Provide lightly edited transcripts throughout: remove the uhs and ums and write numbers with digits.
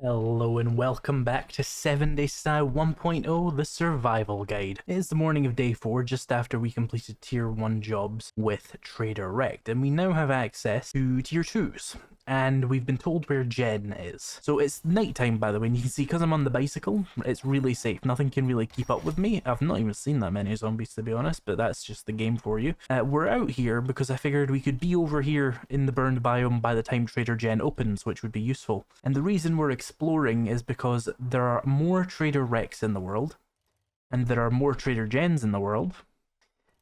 Hello and welcome back to 7 Day Style 1.0, the survival guide. It is the morning of day 4, just after we completed tier 1 jobs with Trader Rect, and we now have access to tier 2s. And we've been told where Jen is. So it's nighttime, by the way, and you can see because I'm on the bicycle, it's really safe. Nothing can really keep up with me. I've not even seen that many zombies, to be honest, but that's just the game for you. We're out here because I figured we could be over here in the burned biome by the time Trader Jen opens, which would be useful. And the reason we're exploring is because there are more Trader Rects in the world, and there are more Trader Jens in the world,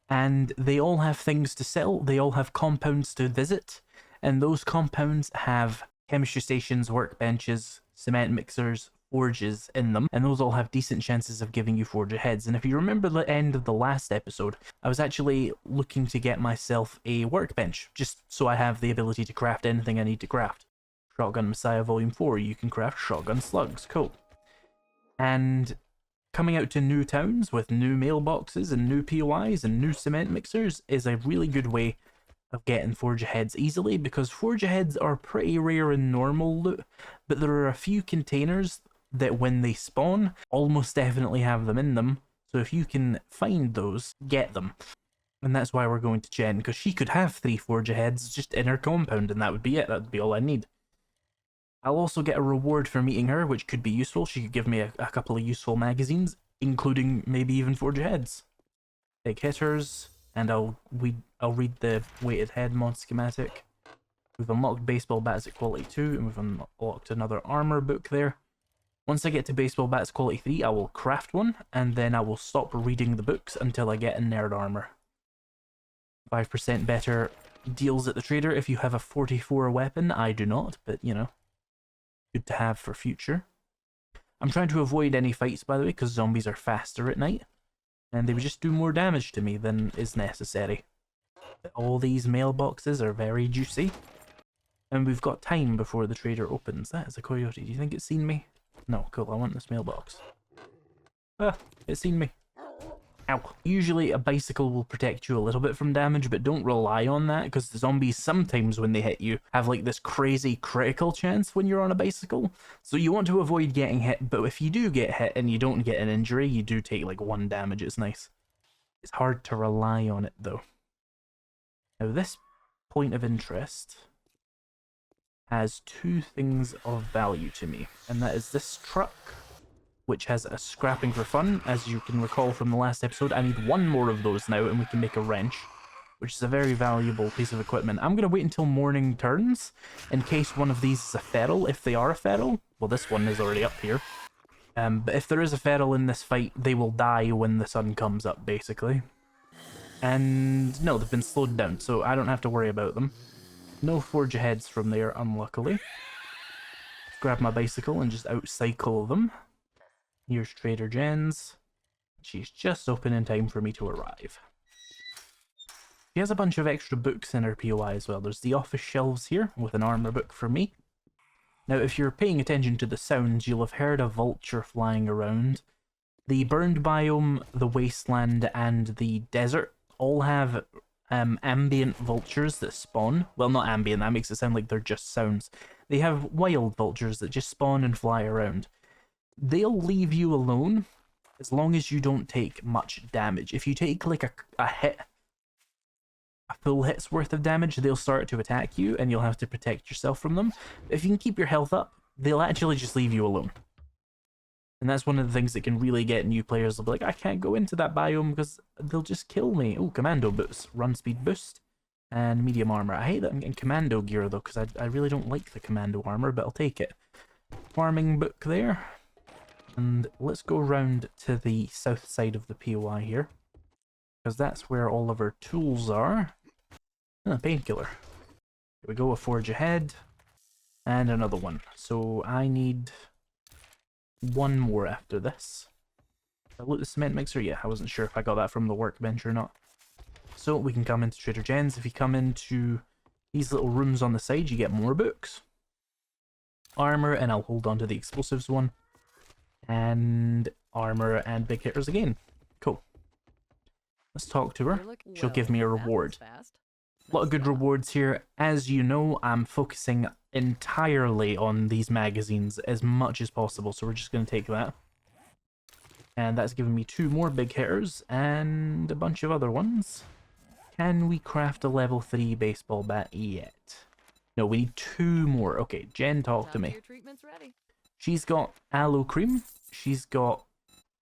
and they all have things to sell. They all have compounds to visit. And those compounds have chemistry stations, workbenches, cement mixers, forges in them, and those all have decent chances of giving you forge heads. And if you remember the end of the last episode, I was actually looking to get myself a workbench, just so I have the ability to craft anything I need to craft. Shotgun Messiah Volume 4, you can craft shotgun slugs, cool. And coming out to new towns with new mailboxes and new POIs and new cement mixers is a really good way of getting forge heads easily, because forge heads are pretty rare in normal loot, but there are a few containers that when they spawn almost definitely have them in them, so if you can find those, get them. And that's why we're going to Jen, because she could have 3 forge heads just in her compound, and that would be it. That would be all I need. I'll also get a reward for meeting her, which could be useful. She could give me a couple of useful magazines, including maybe even forge heads. Big hitters. And I'll read the weighted head mod schematic. We've unlocked baseball bats at quality 2, and we've unlocked another armor book there. Once I get to baseball bats quality 3, I will craft one, and then I will stop reading the books until I get a nerd armor. 5% better deals at the trader if you have a 44 weapon. I do not, but you know, good to have for future. I'm trying to avoid any fights, by the way, because zombies are faster at night. And they would just do more damage to me than is necessary. But all these mailboxes are very juicy. And we've got time before the trader opens. That is a coyote. Do you think it's seen me? No, cool, I want this mailbox. Ah, it's seen me. Ow. Usually a bicycle will protect you a little bit from damage, but don't rely on that, because the zombies sometimes when they hit you have like this crazy critical chance when you're on a bicycle. So you want to avoid getting hit, but if you do get hit and you don't get an injury, you do take like 1 damage. It's nice. It's hard to rely on it though. Now this point of interest has 2 things of value to me, and that is this truck, which has a scrapping for fun. As you can recall from the last episode, I need 1 more of those now and we can make a wrench, which is a very valuable piece of equipment. I'm going to wait until morning turns in case one of these is a feral. If they are a feral, well, this one is already up here. But if there is a feral in this fight, they will die when the sun comes up, basically. And no, they've been slowed down, so I don't have to worry about them. No forge heads from there, unluckily. Grab my bicycle and just outcycle them. Here's Trader Jen's. She's just open in time for me to arrive. She has a bunch of extra books in her POI as well. There's the office shelves here with an armor book for me. Now, if you're paying attention to the sounds, you'll have heard a vulture flying around. The burned biome, the wasteland, and the desert all have ambient vultures that spawn. Well, not ambient, that makes it sound like they're just sounds. They have wild vultures that just spawn and fly around. They'll leave you alone as long as you don't take much damage. If you take like a hit, a full hit's worth of damage, they'll start to attack you and you'll have to protect yourself from them. If you can keep your health up, they'll actually just leave you alone. And that's one of the things that can really get new players. They'll be like, I can't go into that biome because they'll just kill me. Oh, commando boots, run speed boost, and medium armor. I hate that I'm getting commando gear though, because I really don't like the commando armor, but I'll take it. Farming book there. And let's go round to the south side of the POI here, because that's where all of our tools are. Ah, painkiller. Here we go, a forge ahead, and another one. So I need 1 more after this. Did I loot the cement mixer? Yeah, I wasn't sure if I got that from the workbench or not. So we can come into Trader Jen's. If you come into these little rooms on the side, you get more books. Armor, and I'll hold on to the explosives one. And armor and big hitters again. Cool. Let's talk to her. She'll give me a reward. A lot of good rewards here. As you know, I'm focusing entirely on these magazines as much as possible, so we're just going to take that. And that's given me 2 more big hitters and a bunch of other ones. Can we craft a level 3 baseball bat yet? No, we need 2 more. Okay, Jen, talk to me. She's got aloe cream. She's got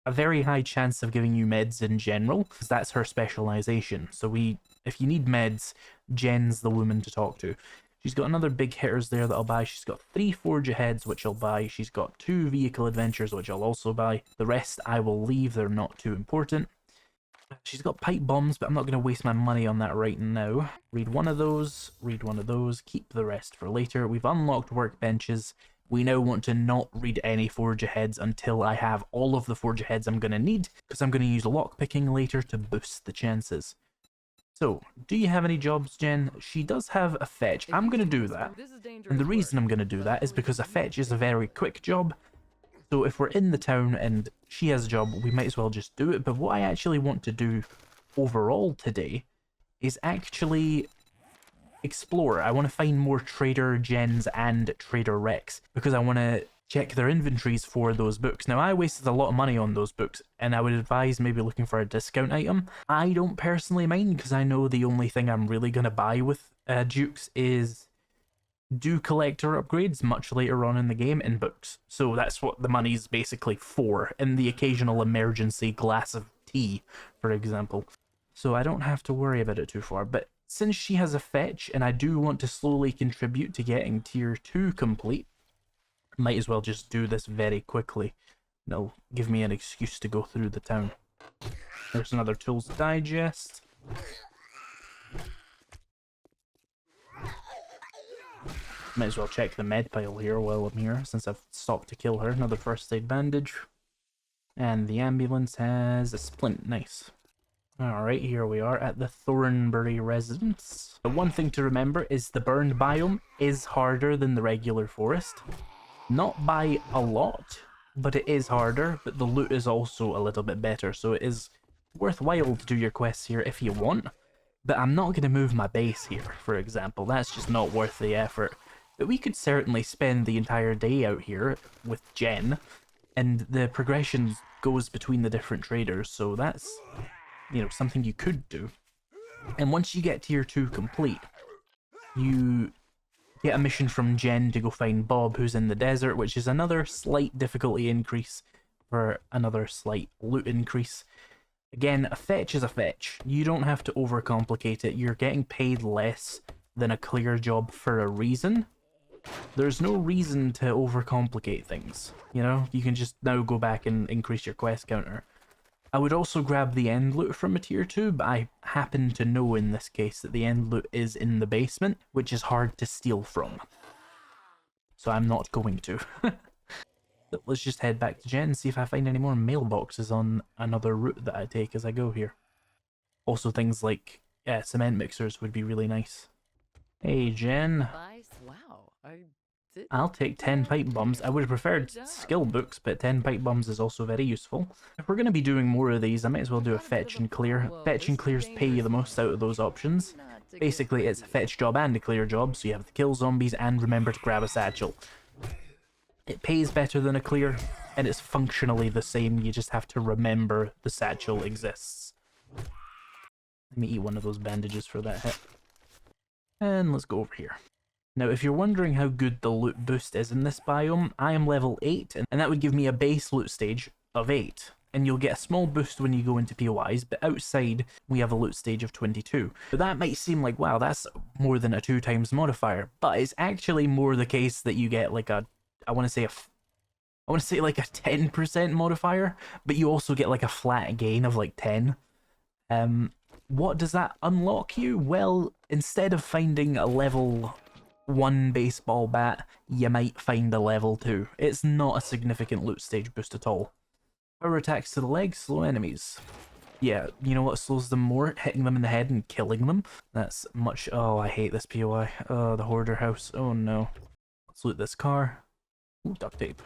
a very high chance of giving you meds in general, because that's her specialization. So if you need meds, Jen's the woman to talk to. She's got another big hitters there that I'll buy. She's got 3 Forge Aheads, which I'll buy. She's got 2 Vehicle Adventures, which I'll also buy. The rest I will leave, they're not too important. She's got Pipe Bombs, but I'm not going to waste my money on that right now. Read one of those, keep the rest for later. We've unlocked workbenches. We now want to not read any Forge Aheads until I have all of the Forge Aheads I'm going to need, because I'm going to use lockpicking later to boost the chances. So, do you have any jobs, Jen? She does have a fetch. I'm going to do that. And the reason I'm going to do that is because a fetch is a very quick job. So if we're in the town and she has a job, we might as well just do it. But what I actually want to do overall today is actually explore. I want to find more Trader Jens and Trader Rex, because I want to check their inventories for those books. Now, I wasted a lot of money on those books, and I would advise maybe looking for a discount item. I don't personally mind, because I know the only thing I'm really going to buy with Dukes is do collector upgrades much later on in the game in books. So that's what the money's basically for, and the occasional emergency glass of tea, for example. So I don't have to worry about it too far, but since she has a fetch, and I do want to slowly contribute to getting tier 2 complete, might as well just do this very quickly. It'll give me an excuse to go through the town. There's another Tools Digest. Might as well check the med pile here while I'm here, since I've stopped to kill her. Another first aid bandage. And the ambulance has a splint. Nice. Alright, here we are at the Thornbury residence. The one thing to remember is the burned biome is harder than the regular forest. Not by a lot, but it is harder, but the loot is also a little bit better, so it is worthwhile to do your quests here if you want. But I'm not going to move my base here, for example. That's just not worth the effort. But we could certainly spend the entire day out here with Jen, and the progression goes between the different traders, so that's, you know, something you could do. And once you get tier 2 complete, you get a mission from Jen to go find Bob, who's in the desert, which is another slight difficulty increase for another slight loot increase. Again, a fetch is a fetch. You don't have to overcomplicate it. You're getting paid less than a clear job for a reason. There's no reason to overcomplicate things, you know? You can just now go back and increase your quest counter. I would also grab the end loot from a tier 2, but I happen to know in this case that the end loot is in the basement, which is hard to steal from. So I'm not going to. But let's just head back to Jen and see if I find any more mailboxes on another route that I take as I go here. Also things like cement mixers would be really nice. Hey Jen. I'll take 10 pipe bombs. I would have preferred skill books, but 10 pipe bombs is also very useful. If we're going to be doing more of these, I might as well do a fetch and clear. Fetch and clears pay you the most out of those options. Basically, it's a fetch job and a clear job, so you have to kill zombies and remember to grab a satchel. It pays better than a clear, and it's functionally the same. You just have to remember the satchel exists. Let me eat one of those bandages for that hit. And let's go over here. Now, if you're wondering how good the loot boost is in this biome, I am level 8, and that would give me a base loot stage of 8. And you'll get a small boost when you go into POIs, but outside, we have a loot stage of 22. So that might seem like, wow, that's more than a 2 times modifier, but it's actually more the case that you get like a, I want to say like a 10% modifier, but you also get like a flat gain of like 10. What does that unlock you? Well, instead of finding a level 1 baseball bat, you might find a level 2. It's not a significant loot stage boost at all. Power attacks to the legs slow enemies. Yeah, you know what slows them more? Hitting them in the head and killing them. That's much... Oh, I hate this POI. Oh, the hoarder house. Oh no. Let's loot this car. Ooh, duct tape.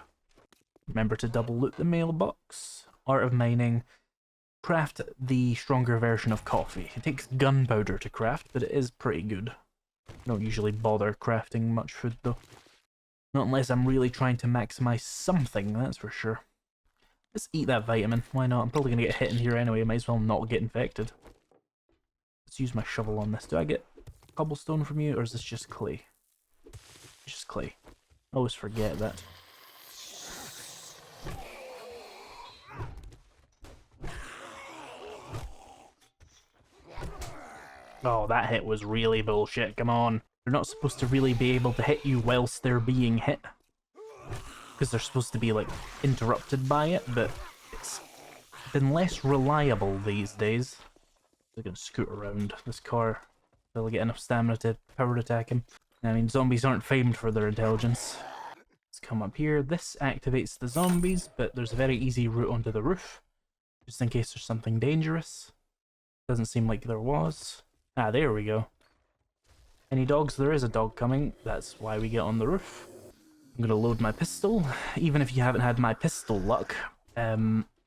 Remember to double loot the mailbox. Art of mining. Craft the stronger version of coffee. It takes gunpowder to craft, but it is pretty good. Don't usually bother crafting much food though. Not unless I'm really trying to maximize something, that's for sure. Let's eat that vitamin. Why not? I'm probably going to get hit in here anyway. Might as well not get infected. Let's use my shovel on this. Do I get cobblestone from you, or is this just clay? It's just clay. I always forget that. Oh, that hit was really bullshit. Come on. They're not supposed to really be able to hit you whilst they're being hit. Because they're supposed to be, like, interrupted by it, but it's been less reliable these days. They're gonna scoot around this car. They'll get enough stamina to power attack him. I mean, zombies aren't famed for their intelligence. Let's come up here. This activates the zombies, but there's a very easy route onto the roof. Just in case there's something dangerous. Doesn't seem like there was. Ah, there we go. Any dogs? There is a dog coming. That's why we get on the roof. I'm gonna load my pistol. Even if you haven't had my pistol luck,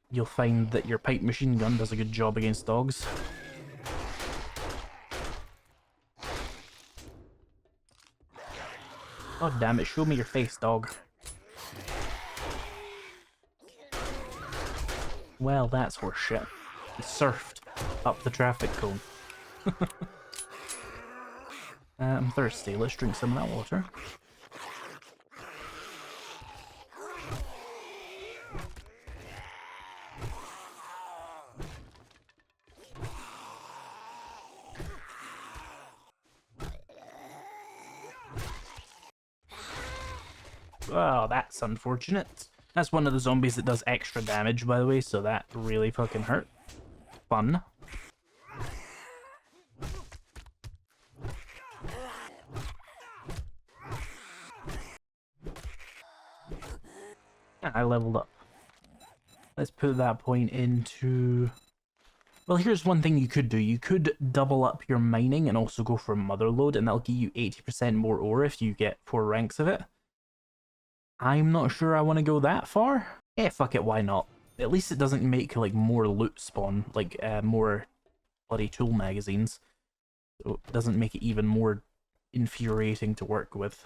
you'll find that your pipe machine gun does a good job against dogs. God damn it, show me your face, dog. Well, that's horseshit. He surfed up the traffic cone. I'm thirsty. Let's drink some of that water. Oh, that's unfortunate. That's one of the zombies that does extra damage, by the way, so that really fucking hurt. Fun. I leveled up. Let's put that point into... Well, here's one thing you could do. You could double up your mining and also go for motherload, and that'll give you 80% more ore if you get 4 ranks of it. I'm not sure I want to go that far. Eh, fuck it, why not? At least it doesn't make, like, more loot spawn, like, more bloody tool magazines. So it doesn't make it even more infuriating to work with.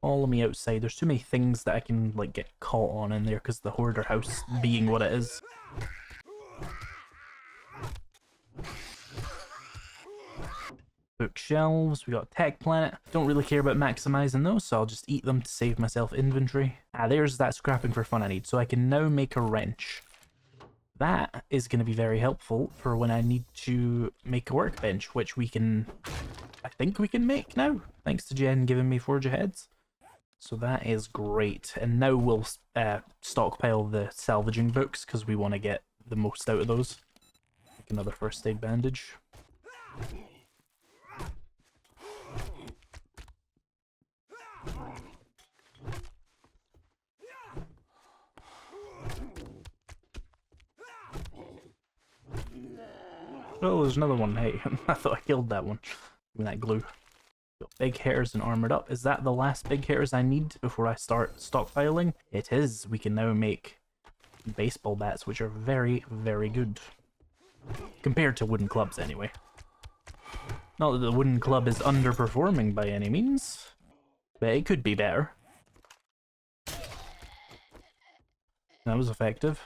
Follow me outside. There's too many things that I can, like, get caught on in there because the hoarder house being what it is. Bookshelves, we got Tech Planet. Don't really care about maximizing those, so I'll just eat them to save myself inventory. Ah, there's that scrapping for fun I need. So I can now make a wrench. That is going to be very helpful for when I need to make a workbench, which we can... I think we can make now, thanks to Jen giving me forge aheads. So that is great. And now we'll stockpile the salvaging books because we want to get the most out of those. Like another first aid bandage. Oh, there's another one. Hey, I thought I killed that one. Give me that glue. Got big hairs and armored up. Is that the last big hairs I need before I start stockpiling? It is. We can now make baseball bats, which are very, very good. Compared to wooden clubs, anyway. Not that the wooden club is underperforming by any means, but it could be better. That was effective.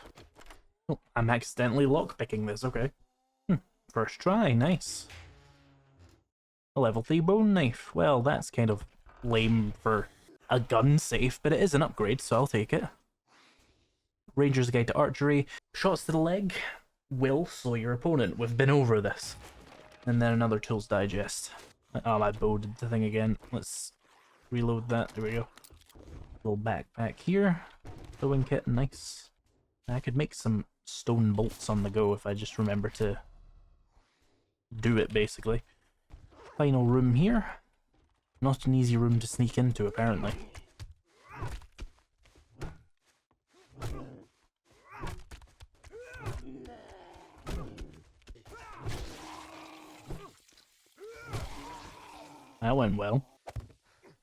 Oh, I'm accidentally lockpicking this, okay. First try, nice. A level 3 bone knife. Well, that's kind of lame for a gun safe, but it is an upgrade, so I'll take it. Ranger's Guide to Archery. Shots to the leg will slow your opponent. We've been over this. And then another Tools Digest. Oh, my bow did the thing again. Let's reload that. There we go. Little backpack here. Throwing kit, nice. I could make some stone bolts on the go if I just remember to do it, basically. Final room here. Not an easy room to sneak into, apparently. That went well.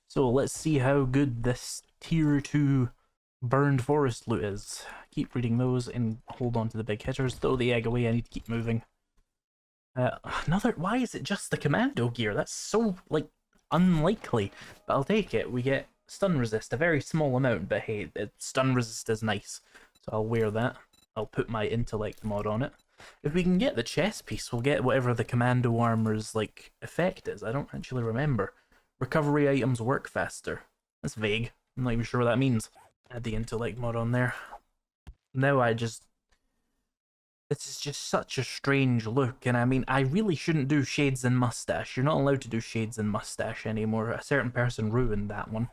So let's see how good this tier 2 burned forest loot is. Keep reading those and hold on to the big hitters. Throw the egg away, I need to keep moving. Another, why is it just the commando gear? That's so, like, unlikely. But I'll take it. We get stun resist, a very small amount, but hey, stun resist is nice. So I'll wear that. I'll put my intellect mod on it. If we can get the chest piece, we'll get whatever the commando armor's, like, effect is. I don't actually remember. Recovery items work faster. That's vague. I'm not even sure what that means. Add the intellect mod on there. Now this is just such a strange look, and I mean, I really shouldn't do shades and mustache. You're not allowed to do shades and mustache anymore. A certain person ruined that one.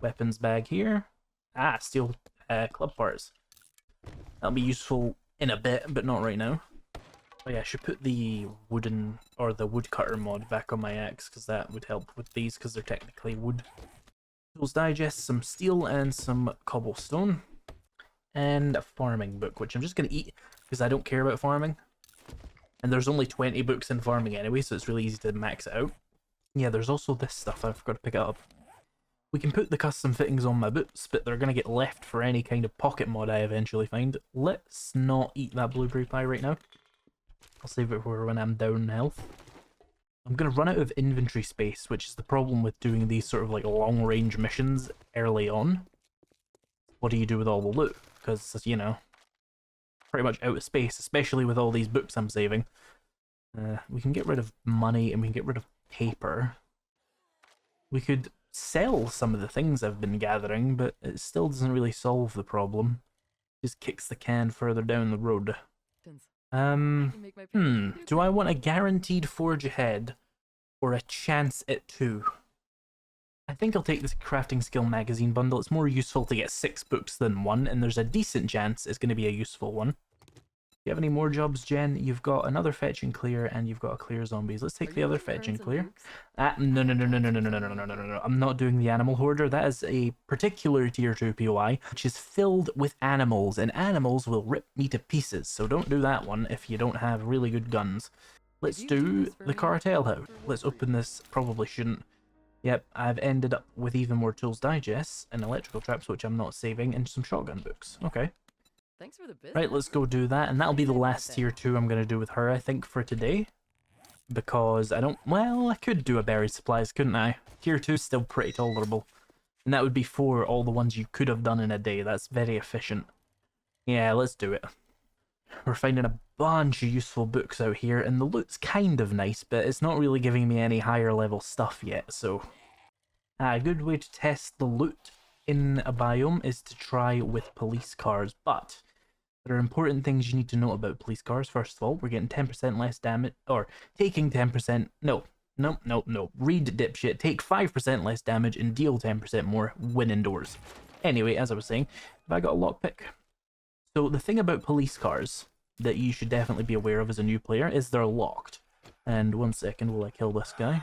Weapons bag here. Ah, steel club parts. That'll be useful in a bit, but not right now. Oh yeah, I should put the wooden, or the woodcutter mod back on my axe, because that would help with these, because they're technically wood. Tools digest, some steel, and some cobblestone. And a farming book, which I'm just going to eat, because I don't care about farming. And there's only 20 books in farming anyway, so it's really easy to max it out. Yeah, there's also this stuff, I forgot to pick it up. We can put the custom fittings on my boots, but they're going to get left for any kind of pocket mod I eventually find. Let's not eat that blueberry pie right now. I'll save it for when I'm down in health. I'm going to run out of inventory space, which is the problem with doing these sort of like long range missions early on. What do you do with all the loot? Because, you know, pretty much out of space, especially with all these books I'm saving. We can get rid of money and we can get rid of paper. We could sell some of the things I've been gathering, but it still doesn't really solve the problem. Just kicks the can further down the road. Do I want a guaranteed forge ahead or a chance at 2? I think I'll take this crafting skill magazine bundle. It's more useful to get 6 books than 1, and there's a decent chance it's going to be a useful one. Do you have any more jobs, Jen? You've got another fetch and clear, and you've got a clear zombies. Let's take the other fetch and clear. No. I'm not doing the animal hoarder. That is a particular tier 2 POI, which is filled with animals, and animals will rip me to pieces. So don't do that one if you don't have really good guns. Let's do the cartel house. Let's open this. Probably shouldn't. Yep, I've ended up with even more tools digests and electrical traps, which I'm not saving, and some shotgun books. Okay. Thanks for the business. Right, let's go do that, and that'll be the last tier 2 I'm going to do with her, I think, for today. Because I don't... Well, I could do a buried supplies, couldn't I? Tier 2 is still pretty tolerable. And that would be for all the ones you could have done in a day. That's very efficient. Yeah, let's do it. We're finding a bunch of useful books out here, and the loot's kind of nice, but it's not really giving me any higher level stuff yet, so... A good way to test the loot in a biome is to try with police cars, but there are important things you need to know about police cars. First of all, we're getting 10% less damage, or taking 10%, no, read dipshit, take 5% less damage and deal 10% more when indoors. Anyway, as I was saying, have I got a lockpick? So the thing about police cars that you should definitely be aware of as a new player is they're locked. And 1 second, will I kill this guy?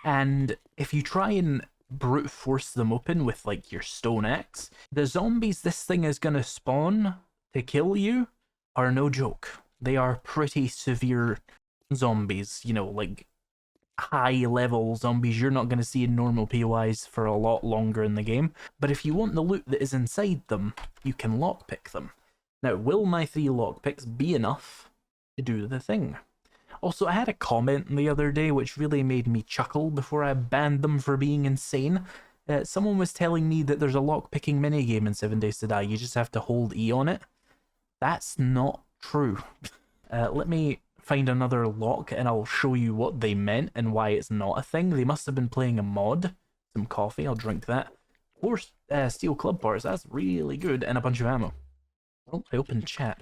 And if you try and brute force them open with like your stone axe, the zombies this thing is gonna spawn to kill you are no joke. They are pretty severe zombies, you know, like high level zombies you're not gonna see in normal POIs for a lot longer in the game. But if you want the loot that is inside them, you can lockpick them. Now, will my 3 lockpicks be enough to do the thing? Also, I had a comment the other day which really made me chuckle before I banned them for being insane. Someone was telling me that there's a lockpicking minigame in 7 Days to Die. You just have to hold E on it. That's not true. Let me find another lock and I'll show you what they meant and why it's not a thing. They must have been playing a mod. Some coffee, I'll drink that. 4 steel club parts, that's really good, and a bunch of ammo. Oh, I opened chat.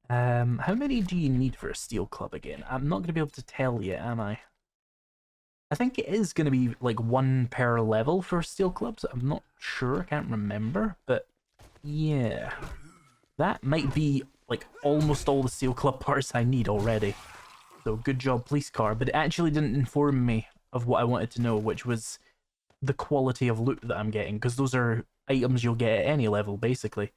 How many do you need for a steel club again? I'm not going to be able to tell yet, am I? I think it is going to be like 1 per level for steel clubs. I'm not sure, I can't remember, but yeah. That might be like almost all the steel club parts I need already. So good job, police car, but it actually didn't inform me of what I wanted to know, which was the quality of loot that I'm getting, because those are items you'll get at any level, basically.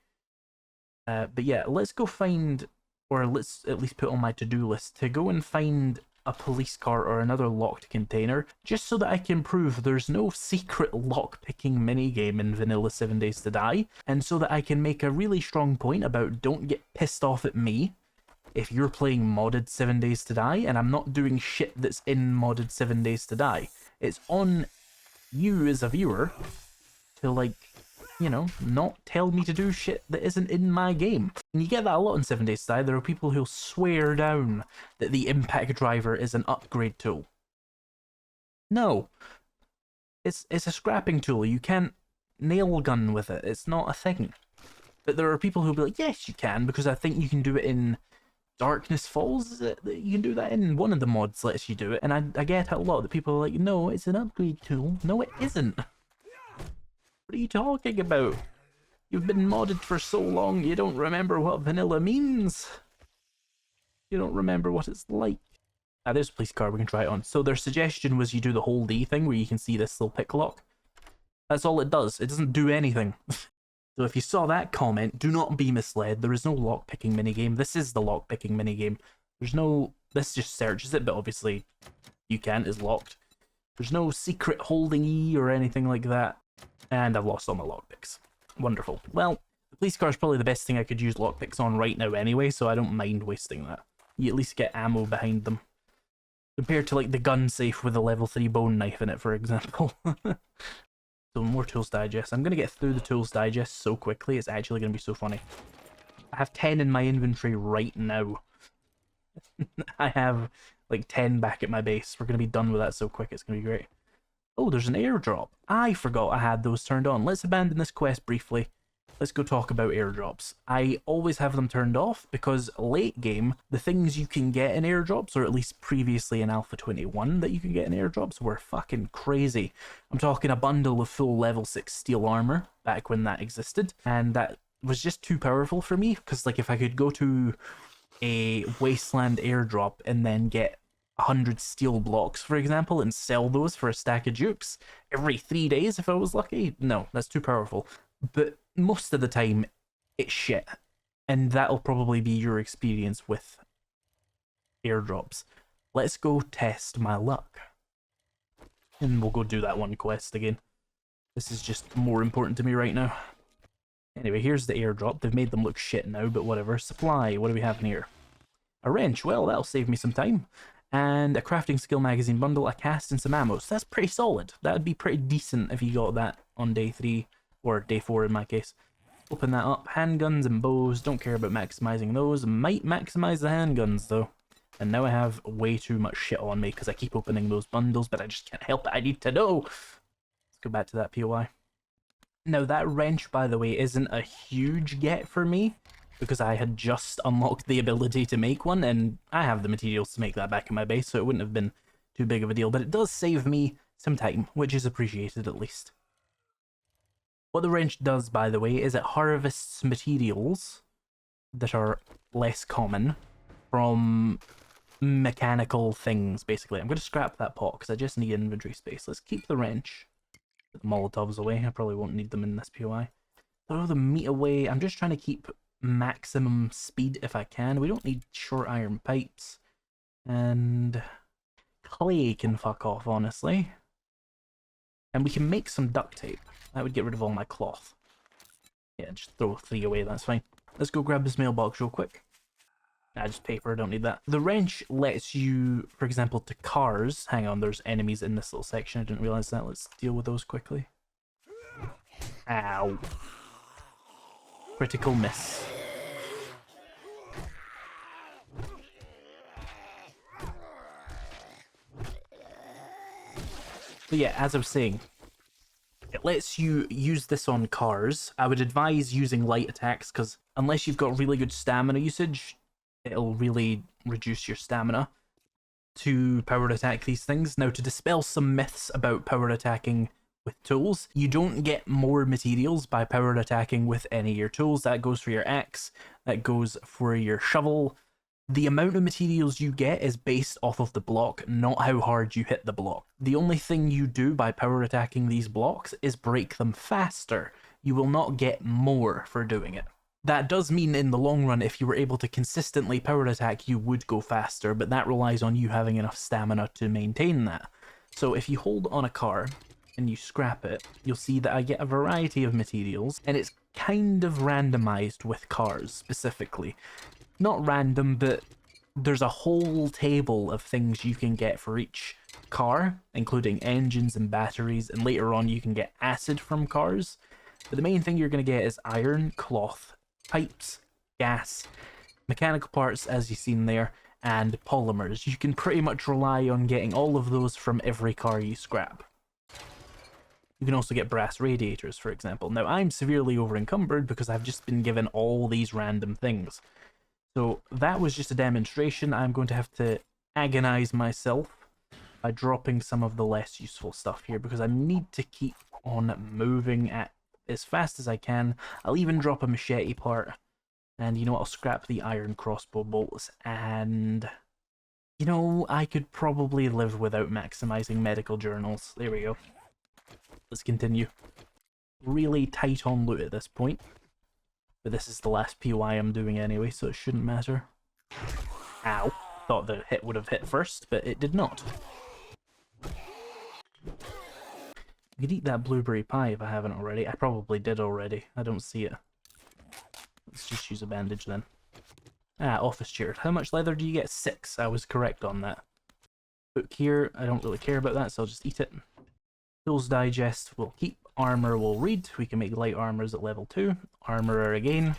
But yeah, let's go find, or let's at least put on my to-do list to go and find a police car or another locked container, just so that I can prove there's no secret lock-picking minigame in vanilla 7 Days to Die, and so that I can make a really strong point about don't get pissed off at me if you're playing modded 7 Days to Die, and I'm not doing shit that's in modded 7 Days to Die. It's on you as a viewer to, like, you know, not tell me to do shit that isn't in my game. And you get that a lot in 7 Days to Die. There are people who'll swear down that the impact driver is an upgrade tool. No. It's a scrapping tool. You can't nail gun with it. It's not a thing. But there are people who'll be like, yes, you can, because I think you can do it in Darkness Falls. Is it? You can do that in one of the mods lets you do it. And I get a lot that people are like, no, it's an upgrade tool. No, it isn't. What are you talking about? You've been modded for so long, you don't remember what vanilla means. You don't remember what it's like. Ah, there's a police car, we can try it on. So their suggestion was you do the whole D thing where you can see this little pick lock. That's all it does. It doesn't do anything. So if you saw that comment, do not be misled. There is no lockpicking minigame. This is the lockpicking minigame. There's no... This just searches it, but obviously you can't, is locked. There's no secret holding E or anything like that. And I've lost all my lockpicks. Wonderful. Well, the police car is probably the best thing I could use lockpicks on right now anyway, so I don't mind wasting that. You at least get ammo behind them. Compared to, like, the gun safe with a level 3 bone knife in it, for example. So more Tools Digest. I'm going to get through the Tools Digest so quickly, it's actually going to be so funny. I have 10 in my inventory right now. I have, like, 10 back at my base. We're going to be done with that so quick, it's going to be great. Oh, there's an airdrop. I forgot I had those turned on. Let's abandon this quest briefly. Let's go talk about airdrops. I always have them turned off because late game, the things you can get in airdrops, or at least previously in Alpha 21 that you can get in airdrops, were fucking crazy. I'm talking a bundle of full level 6 steel armor, back when that existed, and that was just too powerful for me, because like if I could go to a Wasteland airdrop and then get 100 steel blocks, for example, and sell those for a stack of dukes every 3 days if I was lucky. No, that's too powerful. But most of the time, it's shit. And that'll probably be your experience with airdrops. Let's go test my luck. And we'll go do that one quest again. This is just more important to me right now. Anyway, here's the airdrop. They've made them look shit now, but whatever. Supply, what do we have in here? A wrench, well, that'll save me some time. And a crafting skill magazine bundle, a cast, and some ammo. So that's pretty solid. That would be pretty decent if you got that on day 3, or day 4 in my case. Open that up. Handguns and bows, don't care about maximizing those. Might maximize the handguns though. And now I have way too much shit on me because I keep opening those bundles, but I just can't help it. I need to know. Let's go back to that POI. Now that wrench, by the way, isn't a huge get for me, because I had just unlocked the ability to make one, and I have the materials to make that back in my base, so it wouldn't have been too big of a deal. But it does save me some time, which is appreciated at least. What the wrench does, by the way, is it harvests materials that are less common from mechanical things, basically. I'm going to scrap that pot because I just need inventory space. Let's keep the wrench. Put the Molotovs away. I probably won't need them in this POI. Throw the meat away. I'm just trying to keep maximum speed if I can. We don't need short iron pipes. And clay can fuck off, honestly. And we can make some duct tape. That would get rid of all my cloth. Yeah, just throw 3 away, that's fine. Let's go grab this mailbox real quick. Nah, just paper, I don't need that. The wrench lets you, for example, to cars. Hang on, there's enemies in this little section. I didn't realize that. Let's deal with those quickly. Ow. Critical miss. But yeah, as I was saying, it lets you use this on cars. I would advise using light attacks, because unless you've got really good stamina usage, it'll really reduce your stamina to powered attack these things. Now, to dispel some myths about powered attacking with tools, you don't get more materials by powered attacking with any of your tools. That goes for your axe, that goes for your shovel. The amount of materials you get is based off of the block, not how hard you hit the block. The only thing you do by power attacking these blocks is break them faster. You will not get more for doing it. That does mean in the long run, if you were able to consistently power attack, you would go faster, but that relies on you having enough stamina to maintain that. So if you hold on a car and you scrap it, you'll see that I get a variety of materials, and it's kind of randomized with cars specifically. Not random, but there's a whole table of things you can get for each car, including engines and batteries, and later on you can get acid from cars. But the main thing you're going to get is iron, cloth, pipes, gas, mechanical parts as you've seen there, and polymers. You can pretty much rely on getting all of those from every car you scrap. You can also get brass radiators, for example. Now, I'm severely over-encumbered because I've just been given all these random things. So that was just a demonstration. I'm going to have to agonize myself by dropping some of the less useful stuff here because I need to keep on moving at as fast as I can. I'll even drop a machete part, and you know what, I'll scrap the iron crossbow bolts, and you know, I could probably live without maximizing medical journals. There we go. Let's continue. Really tight on loot at this point, but this is the last POI I'm doing anyway, so it shouldn't matter. Ow. Thought the hit would have hit first, but it did not. I could eat that blueberry pie if I haven't already. I probably did already. I don't see it. Let's just use a bandage then. Ah, office chair. How much leather do you get? 6. I was correct on that. Book here. I don't really care about that, so I'll just eat it. Tools digest. We'll keep. Armor we'll read. We can make light armors at level 2. Armorer again.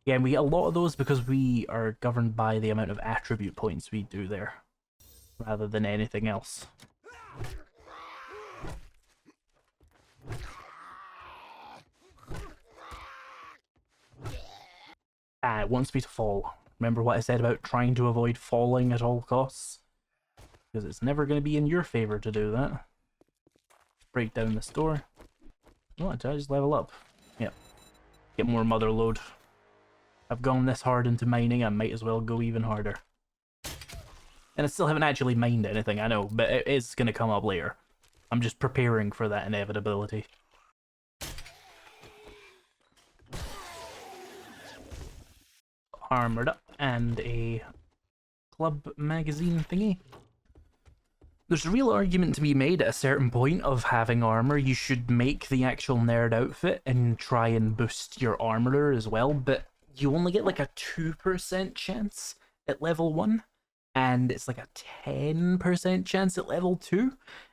Again, we get a lot of those because we are governed by the amount of attribute points we do there, rather than anything else. Ah, it wants me to fall. Remember what I said about trying to avoid falling at all costs? Because it's never going to be in your favor to do that. Break down this door. What, did I just level up? Yep. Get more mother load. I've gone this hard into mining, I might as well go even harder. And I still haven't actually mined anything, I know, but it is going to come up later. I'm just preparing for that inevitability. Armored up, and a club magazine thingy. There's a real argument to be made at a certain point of having armor. You should make the actual nerd outfit and try and boost your armorer as well, but you only get like a 2% chance at level 1, and it's like a 10% chance at level 2.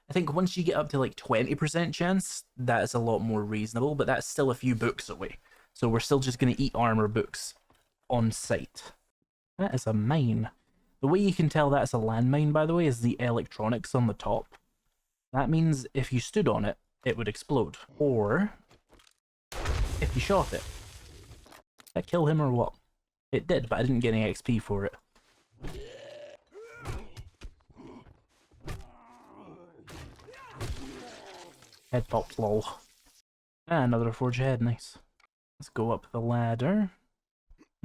I think once you get up to like 20% chance, that's a lot more reasonable, but that's still a few books away. So we're still just going to eat armor books on site. That is a mine. The way you can tell that's a landmine, by the way, is the electronics on the top. That means if you stood on it, it would explode. Or if you shot it. Did that kill him or what? It did, but I didn't get any XP for it. Head popped, lol. Ah, another forge ahead, nice. Let's go up the ladder.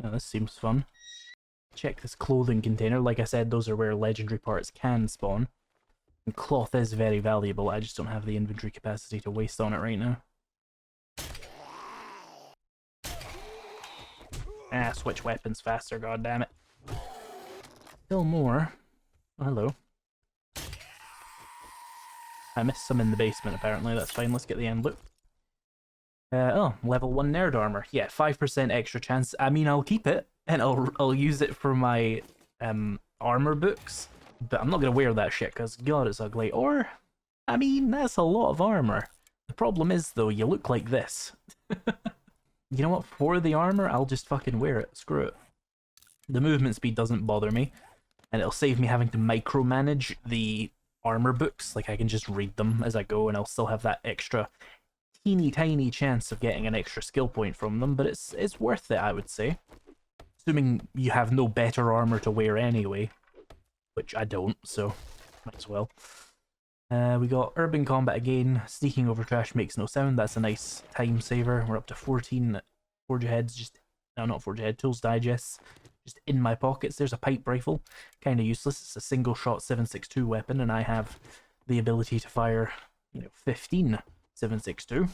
Now this seems fun. Check this clothing container. Like I said, those are where legendary parts can spawn. And cloth is very valuable, I just don't have the inventory capacity to waste on it right now. Ah, switch weapons faster, goddammit. Still more. Oh, hello. I missed some in the basement apparently, that's fine, let's get the end loot. Oh, level 1 nerd armor. Yeah, 5% extra chance. I mean, I'll keep it, and I'll use it for my armor books, but I'm not going to wear that shit, because god, it's ugly. Or, I mean, that's a lot of armor. The problem is, though, you look like this. You know what, for the armor, I'll just fucking wear it. Screw it. The movement speed doesn't bother me, and it'll save me having to micromanage the armor books. Like, I can just read them as I go, and I'll still have that extra teeny tiny chance of getting an extra skill point from them, but it's worth it, I would say. Assuming you have no better armor to wear anyway, which I don't, so might as well. We got urban combat again. Sneaking over trash makes no sound. That's a nice time saver. We're up to 14 forge heads, just no, not forge head, tools digests, just in my pockets. There's a pipe rifle, kind of useless. It's a single shot 7.62 weapon, and I have the ability to fire, 15 7.62.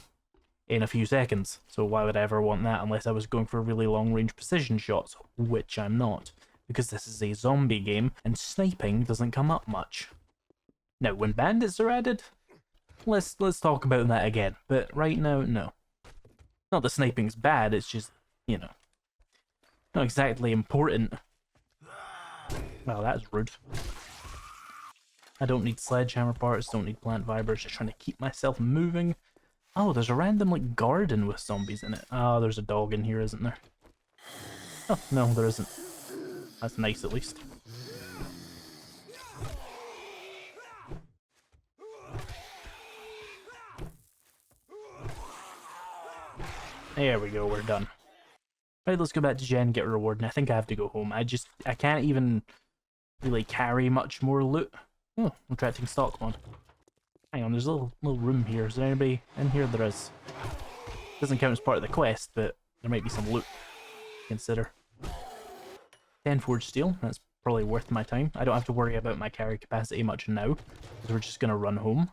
in a few seconds. So why would I ever want that unless I was going for really long range precision shots, which I'm not, because this is a zombie game and sniping doesn't come up much. Now, when bandits are added, let's talk about that again. But right now, no. Not that sniping's bad, it's just, you know, not exactly important. Well, that's rude. I don't need sledgehammer parts, don't need plant fibers, just trying to keep myself moving. Oh, there's a random, like, garden with zombies in it. Oh, there's a dog in here, isn't there? Oh, no, there isn't. That's nice, at least. There we go, we're done. Right, let's go back to Jen and get a reward, and I think I have to go home. I can't even really carry much more loot. Oh, attracting stock mod. Hang on, there's a little room here. Is there anybody in here? There is. Doesn't count as part of the quest, but there might be some loot to consider. 10 forged steel, that's probably worth my time. I don't have to worry about my carry capacity much now, because we're just gonna run home.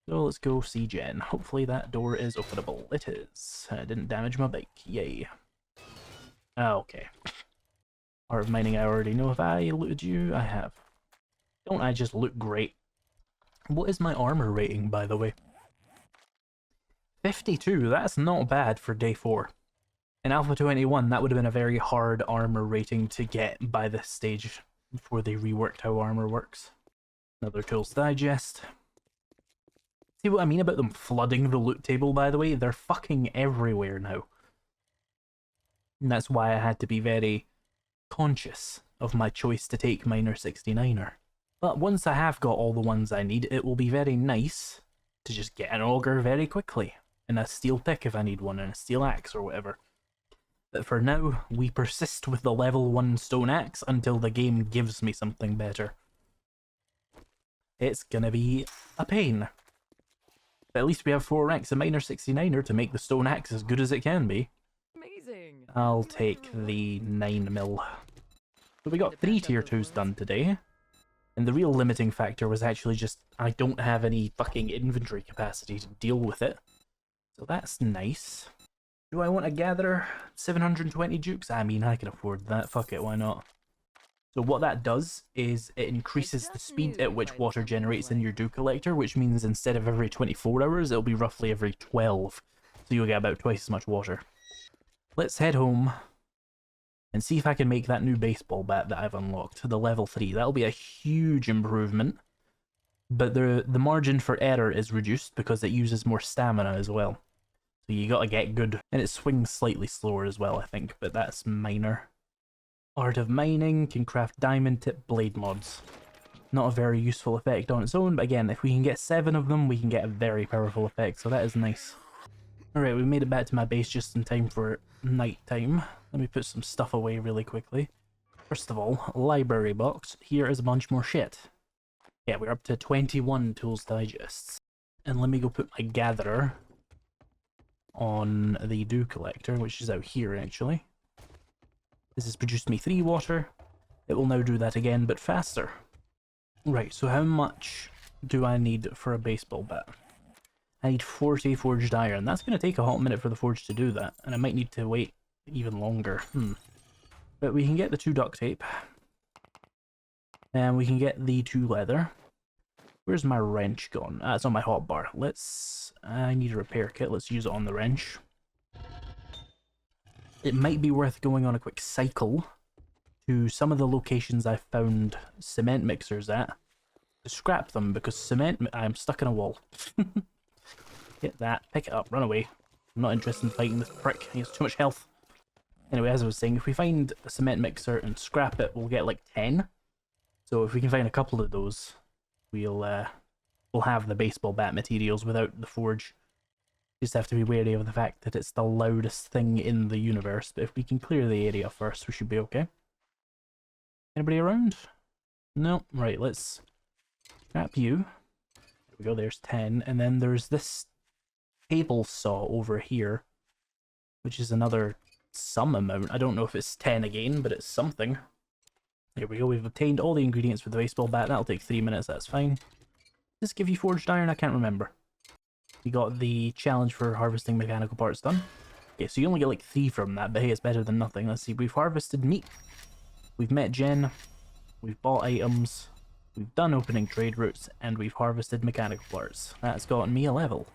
So let's go see Jen. Hopefully that door is openable. It is. I didn't damage my bike. Yay. Okay. Art of mining I already know. If I looted you, I have. Don't I just look great? What is my armor rating, by the way? 52, that's not bad for day 4. In Alpha 21, that would have been a very hard armor rating to get by this stage, before they reworked how armor works. Another Tools Digest. See what I mean about them flooding the loot table, by the way? They're fucking everywhere now. And that's why I had to be very conscious of my choice to take Miner 69er. But once I have got all the ones I need, it will be very nice to just get an auger very quickly. And a steel pick if I need one, and a steel axe or whatever. But for now, we persist with the level 1 stone axe until the game gives me something better. It's gonna be a pain. But at least we have 4 ranks of Miner 69er to make the stone axe as good as it can be. Amazing. I'll take the 9mm. So we got 3 tier 2s done today. And the real limiting factor was actually just, I don't have any fucking inventory capacity to deal with it. So that's nice. Do I want to gather 720 jukes? I mean, I can afford that. Fuck it, why not? So what that does is it increases the speed at which water generates in your dew collector, which means instead of every 24 hours, it'll be roughly every 12. So you'll get about twice as much water. Let's head home and see if I can make that new baseball bat that I've unlocked, the level 3. That'll be a huge improvement. But the margin for error is reduced because it uses more stamina as well. So you gotta get good. And it swings slightly slower as well, I think, but that's minor. Art of Mining can craft diamond tip blade mods. Not a very useful effect on its own, but again, if we can get 7 of them, we can get a very powerful effect, so that is nice. Alright, we made it back to my base just in time for night time. Let me put some stuff away really quickly. First of all, library box. Here is a bunch more shit. Yeah, we're up to 21 Tools Digests. And let me go put my gatherer on the dew collector, which is out here actually. This has produced me 3 water. It will now do that again, but faster. Right, so how much do I need for a baseball bat? I need 40 forged iron. That's going to take a hot minute for the forge to do that, and I might need to wait even longer. But we can get the 2 duct tape. And we can get the 2 leather. Where's my wrench gone? Ah, it's on my hotbar. I need a repair kit. Let's use it on the wrench. It might be worth going on a quick cycle to some of the locations I found cement mixers at to scrap them, because I'm stuck in a wall. Get that, pick it up, run away. I'm not interested in fighting this prick, he has too much health. Anyway, as I was saying, if we find a cement mixer and scrap it, we'll get like 10. So if we can find a couple of those, we'll have the baseball bat materials without the forge. Just have to be wary of the fact that it's the loudest thing in the universe, but if we can clear the area first, we should be okay. Anybody around? No? Right, let's scrap you. There we go, there's 10. And then there's this table saw over here, which is another some amount. I don't know if it's 10 again, but it's something. There we go, we've obtained all the ingredients for the baseball bat. That'll take 3 minutes, that's fine. Does this give you forged iron? I can't remember. We got the challenge for harvesting mechanical parts done. Okay, so you only get like 3 from that, but hey, it's better than nothing. Let's see, we've harvested meat. We've met Jen. We've bought items. We've done opening trade routes, and we've harvested mechanical parts. That's gotten me a level.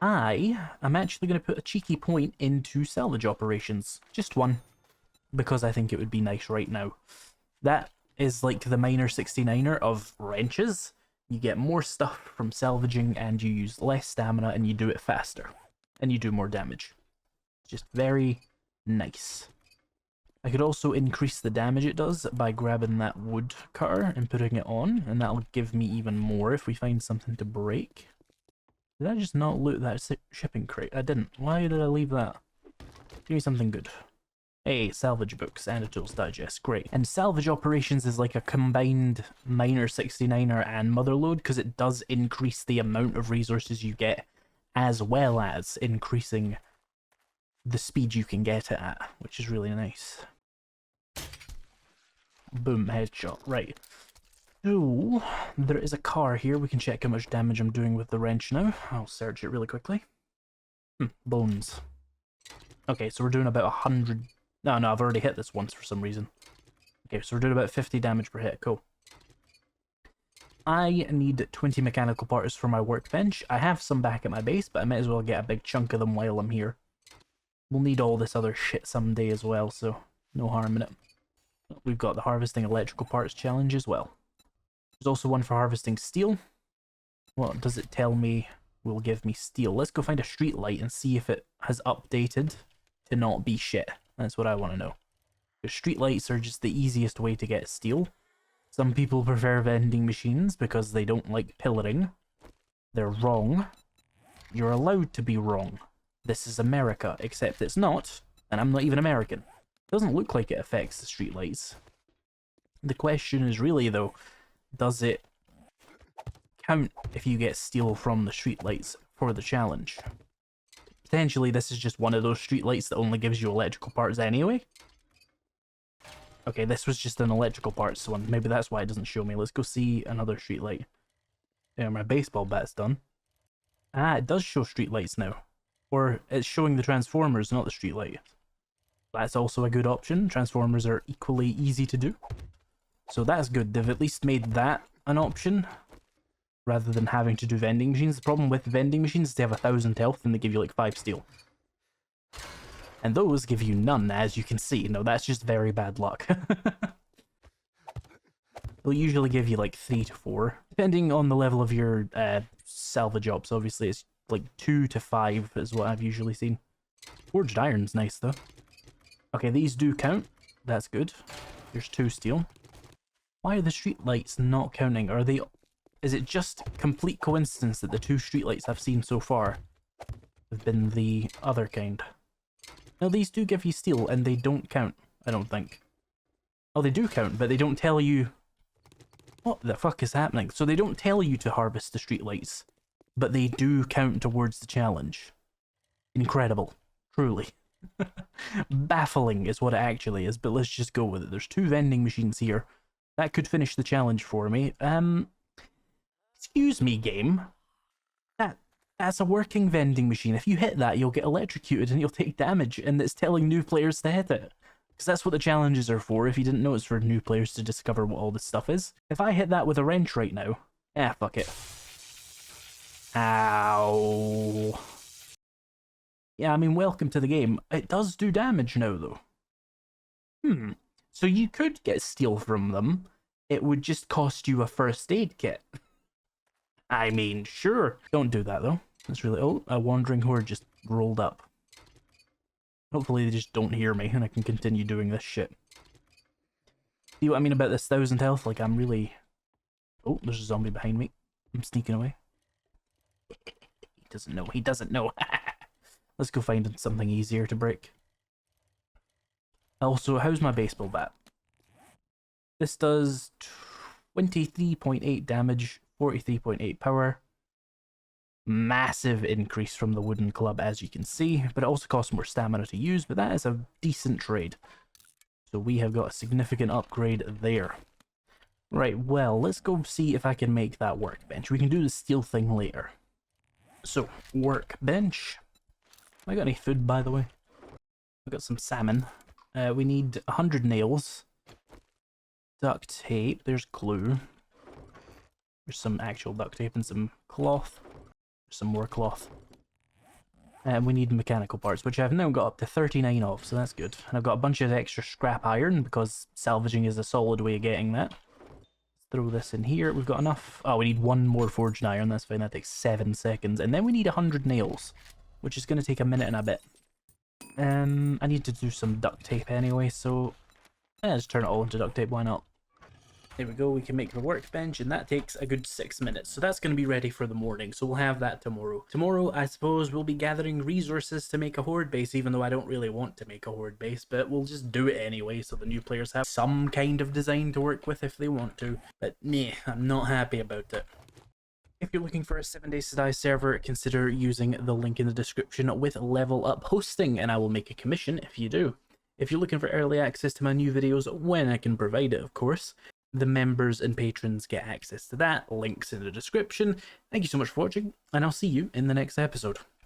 I am actually going to put a cheeky point into salvage operations. Just one. Because I think it would be nice right now. That is like the minor 69er of wrenches. You get more stuff from salvaging, and you use less stamina, and you do it faster. And you do more damage. Just very nice. I could also increase the damage it does by grabbing that wood cutter and putting it on, and that'll give me even more if we find something to break. Did I just not loot that shipping crate? I didn't. Why did I leave that? Give me something good. Hey, salvage books and a tools digest. Great. And salvage operations is like a combined minor 69er and motherlode, because it does increase the amount of resources you get, as well as increasing the speed you can get it at, which is really nice. Boom, headshot. Right. So, there is a car here. We can check how much damage I'm doing with the wrench now. I'll search it really quickly. Bones. Okay, so we're doing about 100... No, I've already hit this once for some reason. Okay, so we're doing about 50 damage per hit. Cool. I need 20 mechanical parts for my workbench. I have some back at my base, but I might as well get a big chunk of them while I'm here. We'll need all this other shit someday as well, so no harm in it. We've got the harvesting electrical parts challenge as well. There's also one for harvesting steel. What does it tell me will give me steel? Let's go find a street light and see if it has updated to not be shit. That's what I want to know. Because street lights are just the easiest way to get steel. Some people prefer vending machines because they don't like pillaring. They're wrong. You're allowed to be wrong. This is America, except it's not, and I'm not even American. It doesn't look like it affects the streetlights. The question is really, though, does it count if you get steel from the streetlights for the challenge? Potentially, this is just one of those streetlights that only gives you electrical parts anyway. Okay, this was just an electrical parts one. Maybe that's why it doesn't show me. Let's go see another streetlight. Yeah, my baseball bat's done. Ah, it does show streetlights now. Or it's showing the transformers, not the streetlight. That's also a good option. Transformers are equally easy to do. So that's good. They've at least made that an option, rather than having to do vending machines. The problem with vending machines is they have 1,000 health and they give you like 5 steel. And those give you none, as you can see. No, that's just very bad luck. They'll usually give you like 3 to 4, depending on the level of your salvage ops. Obviously, it's like 2 to 5 is what I've usually seen. Forged iron's nice though. Okay, these do count. That's good. There's 2 steel. Why are the streetlights not counting? Are they... Is it just complete coincidence that the 2 streetlights I've seen so far have been the other kind? No, these do give you steel, and they don't count, I don't think. Oh, they do count, but they don't tell you... What the fuck is happening? So they don't tell you to harvest the streetlights, but they do count towards the challenge. Incredible. Truly. Baffling is what it actually is, but let's just go with it. There's 2 vending machines here. That could finish the challenge for me. Excuse me, game. That's a working vending machine. If you hit that, you'll get electrocuted and you'll take damage, and it's telling new players to hit it. Because that's what the challenges are for. If you didn't know, it's for new players to discover what all this stuff is. If I hit that with a wrench right now... fuck it. Ow. Yeah, I mean, welcome to the game. It does do damage now, though. So you could get steel from them. It would just cost you a first aid kit. I mean, sure. Don't do that, though. That's really... Oh, a wandering horde just rolled up. Hopefully they just don't hear me and I can continue doing this shit. See what I mean about this 1,000 health? Like, I'm really... Oh, there's a zombie behind me. I'm sneaking away. He doesn't know. He doesn't know. Let's go find something easier to break. Also, how's my baseball bat? This does 23.8 damage, 43.8 power. Massive increase from the wooden club, as you can see, but it also costs more stamina to use, but that is a decent trade. So we have got a significant upgrade there. Right, well, let's go see if I can make that workbench. We can do the steel thing later. So, workbench. Have I got any food, by the way? I got some salmon. We need 100 nails. Duct tape. There's glue. There's some actual duct tape and some cloth. There's some more cloth. And we need mechanical parts, which I've now got up to 39 of, so that's good. And I've got a bunch of extra scrap iron, because salvaging is a solid way of getting that. Let's throw this in here. We've got enough. Oh, we need one more forged iron. That's fine. That takes 7 seconds. And then we need 100 nails, which is going to take a minute and a bit. I need to do some duct tape anyway, so let's turn it all into duct tape. Why not? There we go, we can make the workbench, and that takes a good 6 minutes. So that's going to be ready for the morning, so we'll have that tomorrow. Tomorrow, I suppose, we'll be gathering resources to make a horde base, even though I don't really want to make a horde base, but we'll just do it anyway, so the new players have some kind of design to work with if they want to. But meh, I'm not happy about it. If you're looking for a 7 Days to Die server, consider using the link in the description with Level Up Hosting, and I will make a commission if you do. If you're looking for early access to my new videos, when I can provide it, of course, the members and patrons get access to that. Links in the description. Thank you so much for watching, and I'll see you in the next episode.